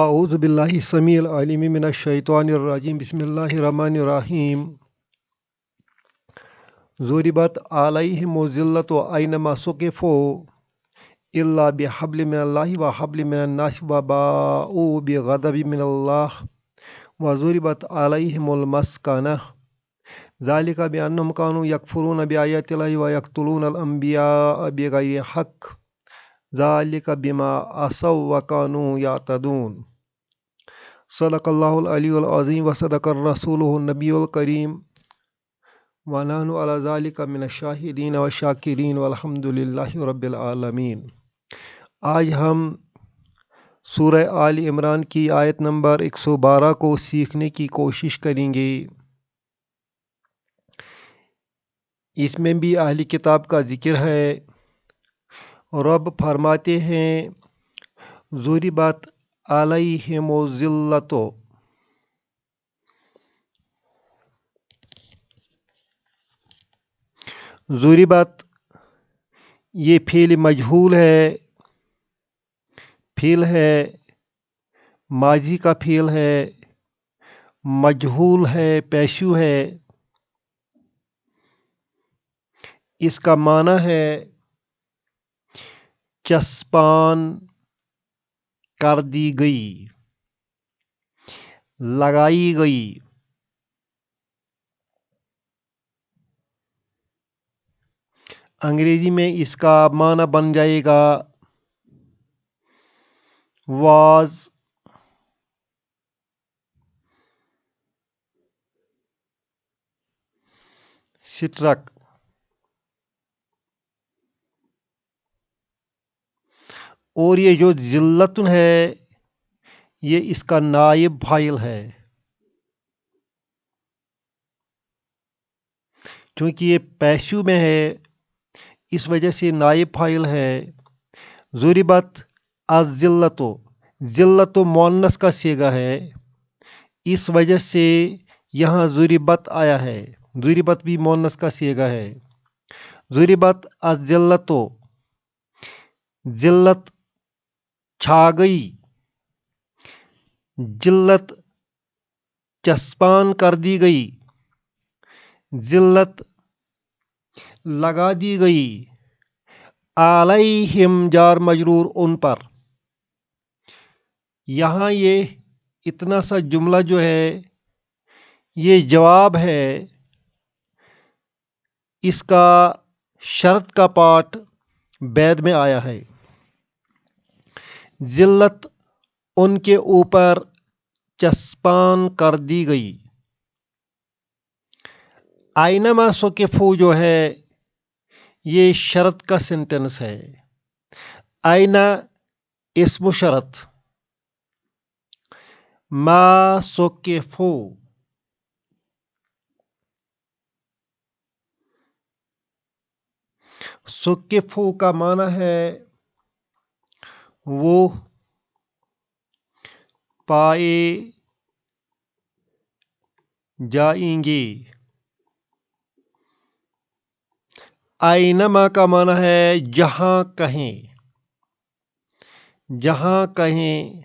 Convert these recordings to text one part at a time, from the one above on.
اعوذ باللہ السمیع العلیم من الشیطان الرجیم بسم اللہ الرحمن الرحیم ضربت علیہم الذلۃ اینما ثقفوا الا بحبل من اللہ وحبل من الناس وباؤوا بغضب من اللہ وضربت علیہم المسکنہ ذلک بأنہم کانوا یکفرون بآیات اللہ ویقتلون الانبیاء بغیر حق ذالک بما عصوا وکانوا یعتدون صدق اللہ العلی العظیم وصدق الرسول النبی الکریم ونحن علی ذلک من الشاہدین والشاکرین والحمد للہ رب العالمین۔ آج ہم سورہ آل عمران کی آیت نمبر 112 کو سیکھنے کی کوشش کریں گے۔ اس میں بھی اہل کتاب کا ذکر ہے۔ رب فرماتے ہیں ضربت علیہم الذلۃ، ضربت یہ فعل مجہول ہے، فعل ہے، ماضی کا فعل ہے، مجہول ہے، پیشو ہے۔ اس کا معنی ہے چسپان کر دی گئی، لگائی گئی۔ انگریزی میں اس کا معنی بن جائے گا واز سٹرک۔ اور یہ جو ذلتن ہے یہ اس کا نائب فاعل ہے، چونکہ یہ پیشو میں ہے اس وجہ سے نائب فاعل ہے۔ ضربت الذلۃ، ذلت مؤنث کا صیغہ ہے، اس وجہ سے یہاں ضربت آیا ہے۔ ضربت بھی مؤنث کا صیغہ ہے۔ ضربت الذلۃ، ذلت چھا گئی، ذلت چسپان کر دی گئی، ذلت لگا دی گئی۔ علیہم جار مجرور ان پر۔ یہاں یہ اتنا سا جملہ جو ہے یہ جواب ہے، اس کا شرط کا پارٹ بعد میں آیا ہے۔ ذلت ان کے اوپر چسپان کر دی گئی۔ اینما ثقفوا جو ہے یہ شرط کا سینٹنس ہے۔ اینا اسم شرط، ما ثقفوا، ثقفوا کا معنی ہے وہ پائے جائیں گے۔ اینما کا معنی ہے جہاں کہیں، جہاں کہیں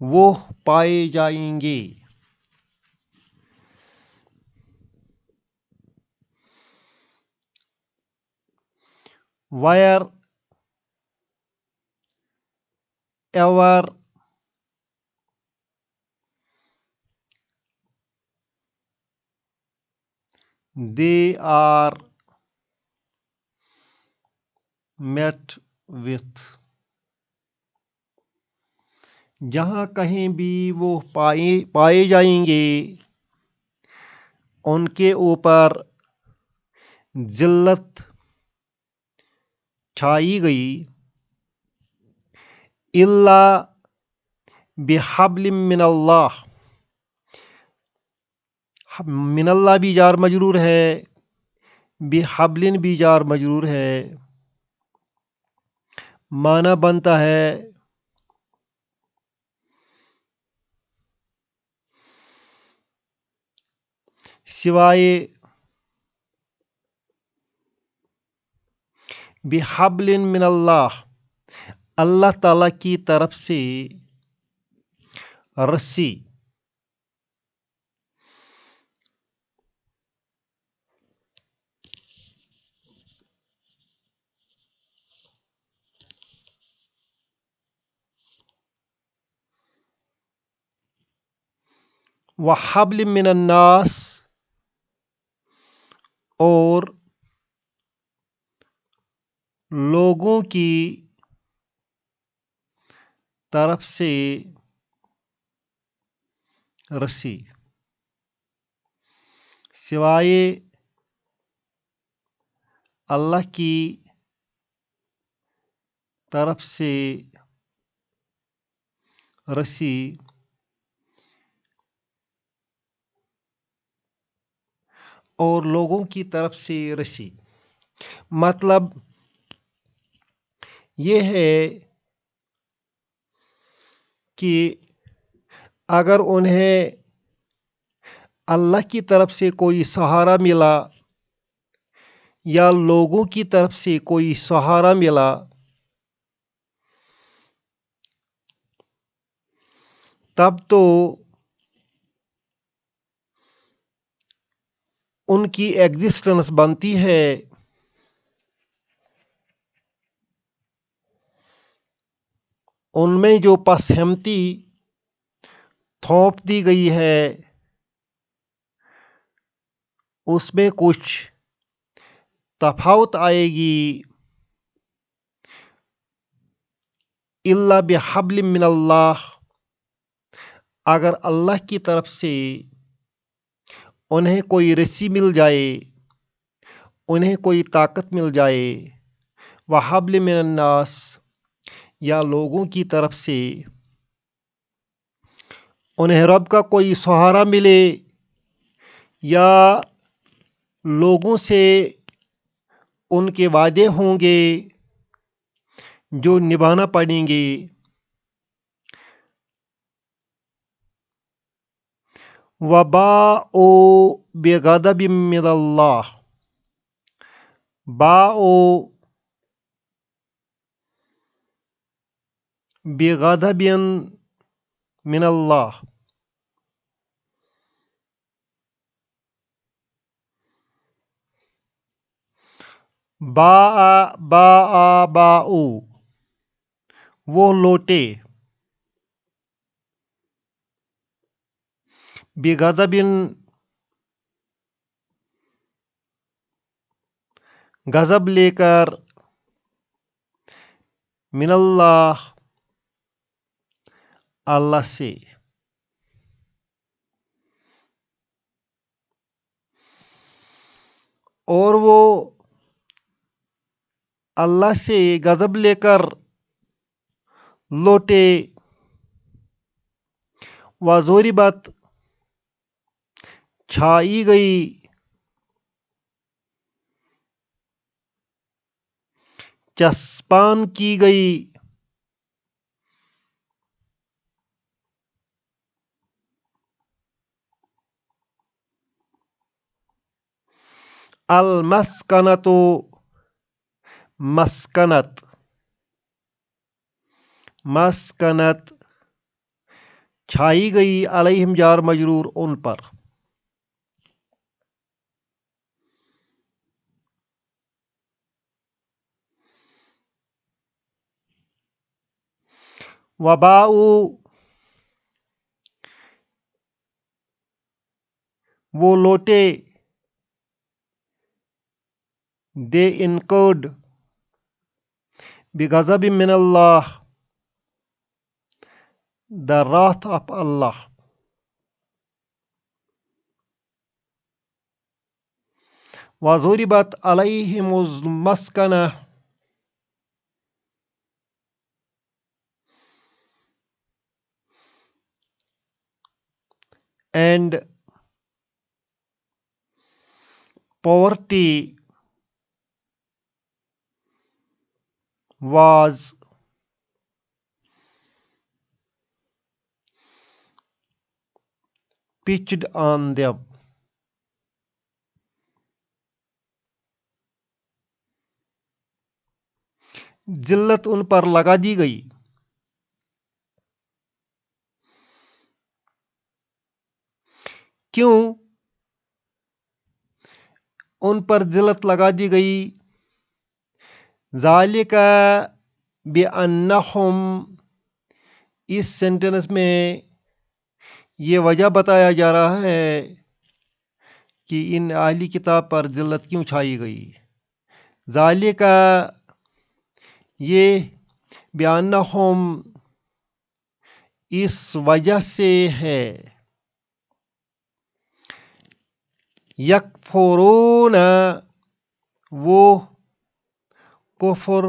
وہ پائے جائیں گے۔ Wire ever they are met with، جہاں کہیں بھی وہ پائے جائیں گے ان کے اوپر ذلت چھائی گئی۔ الا بحبل من اللہ، من اللہ بھی جار مجرور ہے، بحبل بھی جار مجرور ہے۔ معنی بنتا ہے سوائے بحبل من اللہ، اللہ تعالیٰ کی طرف سے رسی وحبل من الناس اور لوگوں کی طرف سے رسی سوائے اللہ کی طرف سے رسی اور لوگوں کی طرف سے رسی مطلب یہ ہے کہ اگر انہیں اللہ کی طرف سے کوئی سہارا ملا یا لوگوں کی طرف سے کوئی سہارا ملا تب تو ان کی ایگزسٹنس بنتی ہے ان میں جو پس ہمتی تھوپ دی گئی ہے اس میں کچھ تفاوت آئے گی الا بحبل من اللہ اگر اللہ کی طرف سے انہیں کوئی رسی مل جائے انہیں کوئی طاقت مل جائے وحبل من الناس یا لوگوں کی طرف سے انہیں رب کا کوئی سہارا ملے یا لوگوں سے ان کے وعدے ہوں گے جو نبھانا پڑیں گے وباءوا بغضب من اللہ باءوا بغضب من اللہ باءوا وہ لوٹے بغضب غضب لے کر من اللہ اللہ سے اور وہ اللہ سے غضب لے کر لوٹے وضربت چھائی گئی چسپاں کی گئی المسکنۃ مسکنت مسکنت چھائی گئی علیہم جار مجرور ان پر وباءوا وہ لوٹے they incurred بغضب من اللہ the wrath of Allah وضربت علیہم المسکنہ and poverty was pitched on them ذلت ان پر لگا دی گئی. کیوں ان پر ذلت لگا دی گئی؟ ذالک بأنہم، اس سینٹنس میں یہ وجہ بتایا جا رہا ہے کہ ان اہلی کتاب پر ذلت کیوں چھائی گئی. ذالک، یہ بأنہم اس وجہ سے ہے، یکفرون وہ کفر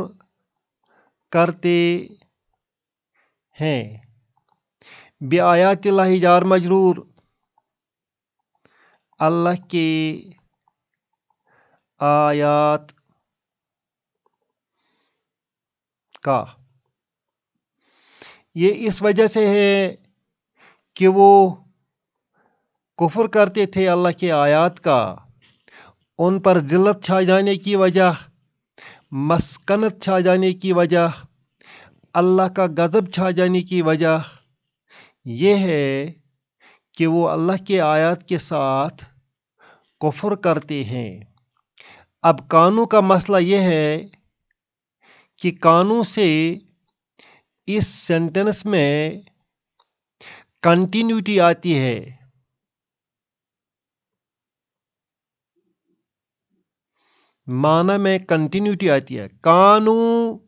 کرتے ہیں، بآیات اللہ جار مجرور اللہ کے آیات کا. یہ اس وجہ سے ہے کہ وہ کفر کرتے تھے اللہ کے آیات کا. ان پر ذلت چھا جانے کی وجہ، مسکنت چھا جانے کی وجہ، اللہ کا غضب چھا جانے کی وجہ یہ ہے کہ وہ اللہ کے آیات کے ساتھ کفر کرتے ہیں. اب قانون کا مسئلہ یہ ہے کہ قانون سے اس سینٹنس میں کنٹینیوٹی آتی ہے. معنی میں کنٹینیوٹی آتی ہے. قانون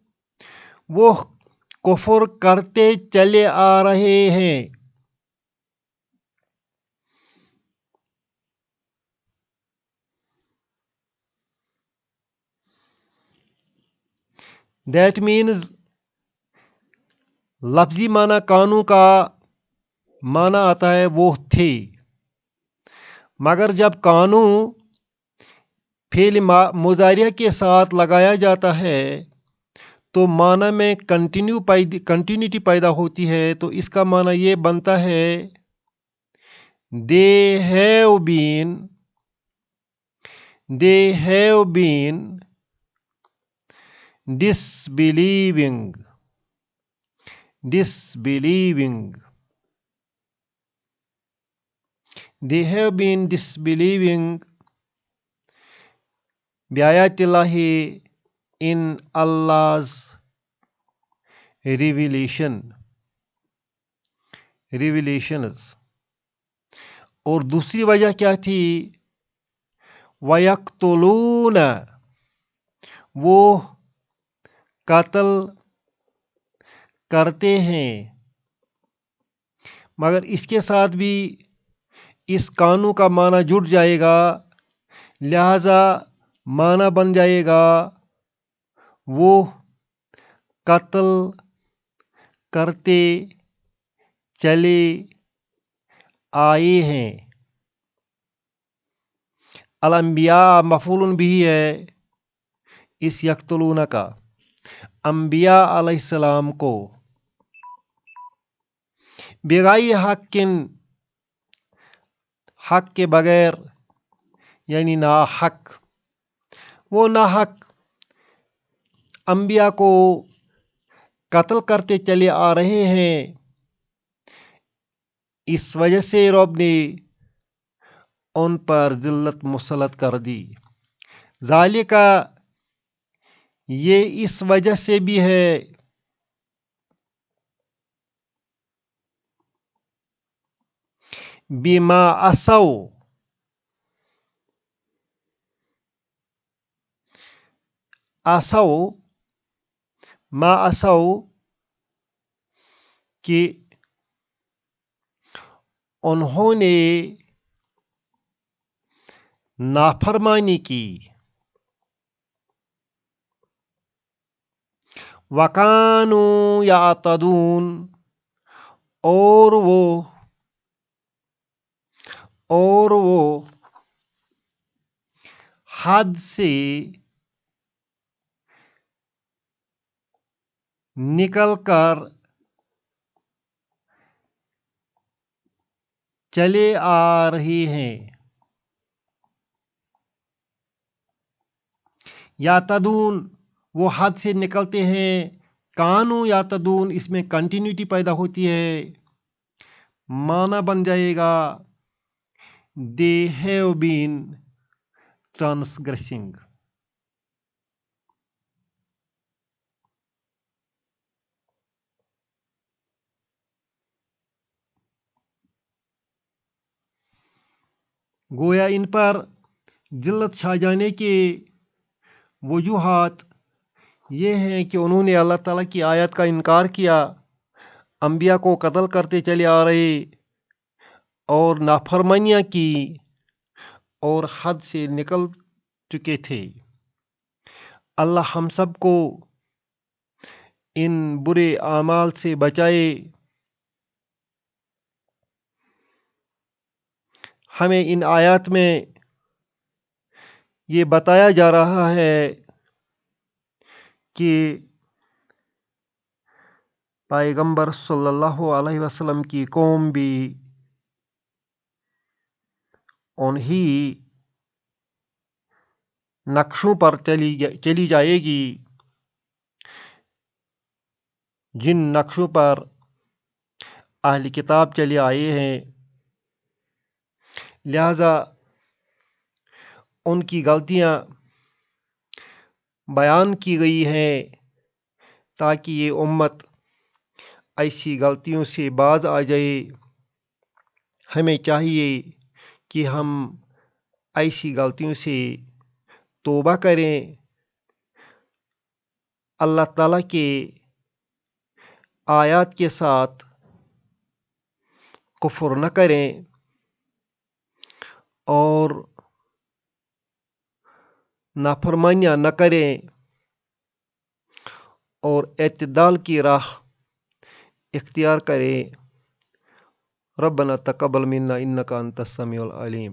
وہ کفر کرتے چلے آ رہے ہیں. دیٹ مینز لفظی معنی قانون کا معنی آتا ہے وہ تھے، مگر جب قانون فعل مضارع کے ساتھ لگایا جاتا ہے تو معنی میں کنٹینیوٹی پیدا ہوتی ہے. تو اس کا معنی یہ بنتا ہے they have been disbelieving. They have been disbelieving بآیات Allah in Allah's revelations. اور دوسری وجہ کیا تھی؟ وَيَقْتُلُونَ وہ قتل کرتے ہیں. مگر اس کے ساتھ بھی اس قانون کا معنی جڑ جائے گا، لہذا معنی بن جائے گا وہ قتل کرتے چلے آئے ہیں. الانبیاء مفعول بھی ہے اس یقتلون کا. انبیاء علیہ السلام کو بغیر حق کے بغیر، یعنی ناحق، وہ ناحق انبیاء کو قتل کرتے چلے آ رہے ہیں. اس وجہ سے رب نے ان پر ذلت مسلط کر دی. ذالک، یہ اس وجہ سے بھی ہے بما عصوا کہ انہوں نے نافرمانی کی. وَكَانُوا يَعْتَدُونَ اور وہ حد سے نکل کر چلے آ رہے ہیں. یعتدون وہ حد سے نکلتے ہیں، کانو یا تدون اس میں کنٹینیوٹی پیدا ہوتی ہے، معنی بن جائے گا دے ہیو بین ٹرانسگریسنگ۔ گویا ان پر ذلت چھا جانے کے وجوہات یہ ہیں کہ انہوں نے اللہ تعالیٰ کی آیت کا انکار کیا، انبیاء کو قتل کرتے چلے آ رہے اور نافرمانیاں کی اور حد سے نکل چکے تھے۔ اللہ ہم سب کو ان برے اعمال سے بچائے۔ ہمیں ان آیات میں یہ بتایا جا رہا ہے کہ پیغمبر صلی اللہ علیہ وسلم کی قوم بھی انہی نقشوں پر چلی جائے گی جن نقشوں پر اہل کتاب چلے آئے ہیں، لہذا ان کی غلطیاں بیان کی گئی ہیں تاکہ یہ امت ایسی غلطیوں سے باز آ جائے۔ ہمیں چاہیے کہ ہم ایسی غلطیوں سے توبہ کریں، اللہ تعالیٰ کے آیات کے ساتھ کفر نہ کریں اور نافرمانیاں نہ کریں اور اعتدال کی راہ اختیار کریں۔ ربنا تقبل منا انک انت السمیع العلیم۔